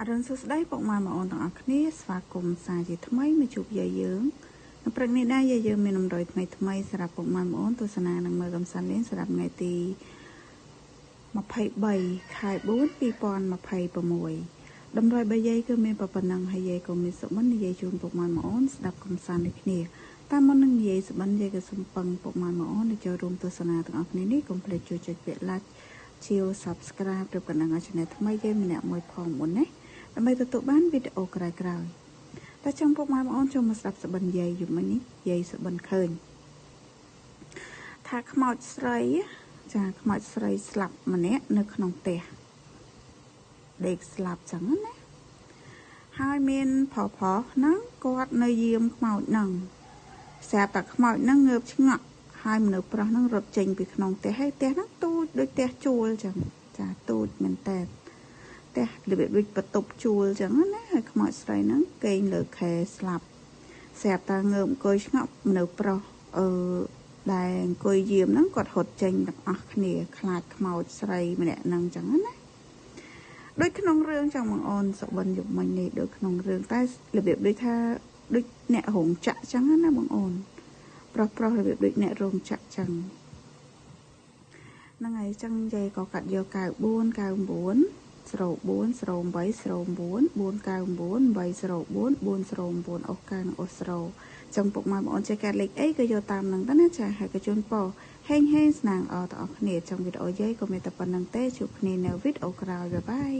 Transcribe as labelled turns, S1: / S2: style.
S1: អរុនសួស្តីពុកម៉ែបងប្អូនទាំងអស់គ្នាស្វាគមន៍សាជាថ្មីមកជួបយាយយើងនៅព្រឹកនេះដែរយាយយើងមានតម្រុយថ្មីសម្រាប់ពុកម៉ែបងប្អូនទស្សនានិងមើលកំសាន្តលេងសម្រាប់ថ្ងៃទី23 ខែ 4 2026តម្រុយរបស់យាយគឺមានប៉ុណ្ណឹងហើយយាយក៏មានសុបិននិយាយជូនពុកម៉ែបងប្អូនស្ដាប់កំសាន្តដូចគ្នាតាមមុននឹងនិយាយសុបិនយាយក៏សូមពឹងពុកម៉ែបងប្អូនដែលចូលរួមទស្សនាទាំងអស់គ្នានេះកុំភ្លេចជួយចុចពាក្យ like ជា subscribe ឬក៏នឹងឲ្យ channel ថ្មីយាយម្នាក់មួយផងមុនណាដើម្បីទទួលបានវីដេអូក្រោយៗតែចង់ពុកម៉ែបងប្អូនចូលមកស្ដាប់សុបិនយាយយប់មិញនេះយាយសុបិនឃើញថាខ្មោចស្រីចាខ្មោចស្រីស្លាប់ម្នាក់នៅក្នុងផ្ទះដេកស្លាប់ចឹងណាហើយមានប្រុសហ្នឹងគាត់នៅយាមខ្មោចហ្នឹងស្រាប់តែខ្មោចហ្នឹងងើបឆ្ងក់ហើយមនុស្សប្រុសហ្នឹងរត់ចេញពីក្នុងផ្ទះហើយផ្ទះហ្នឹងទូចដូចផ្ទះជួលចឹងចាទូចមែនតើផ្ទះរបៀបដូចបន្ទប់ជួលចឹងណាហើយខ្មោចស្រីហ្នឹងគេងលើខែស្លាប់ស្រាប់តែងើបអង្គុយឆ្ងក់មនុស្សប្រុសដែលអង្គុយយាមហ្នឹងគាត់រត់ចេញទាំងអស់គ្នាខ្លាចខ្មោចស្រីម្នាក់ហ្នឹងចឹងណាដូចក្នុងរឿងចឹងបងអូនសុបិនយប់មិញនេះដូចក្នុងរឿងតែរបៀបដូចថាដូចអ្នករោងចក្រចឹងណាបងអូនប្រុសរបៀបដូចអ្នករោងចក្រចឹងហ្នឹងហើយចឹងយាយក៏កាត់យក94 99 04 08 09 499 804 409អូសកានិងអូសរោចឹងពុកម៉ែបងប្អូនចេះកាត់លេខអីក៏យកតាមហ្នឹងទៅណាចាហើយក៏ជូនពរហេងស្នាងអរទាំងអស់គ្នាចឹងវីដេអូយាយក៏មានតែប៉ុណ្្នឹងទេជួបគ្នានៅវីដេអូក្រោយបាយ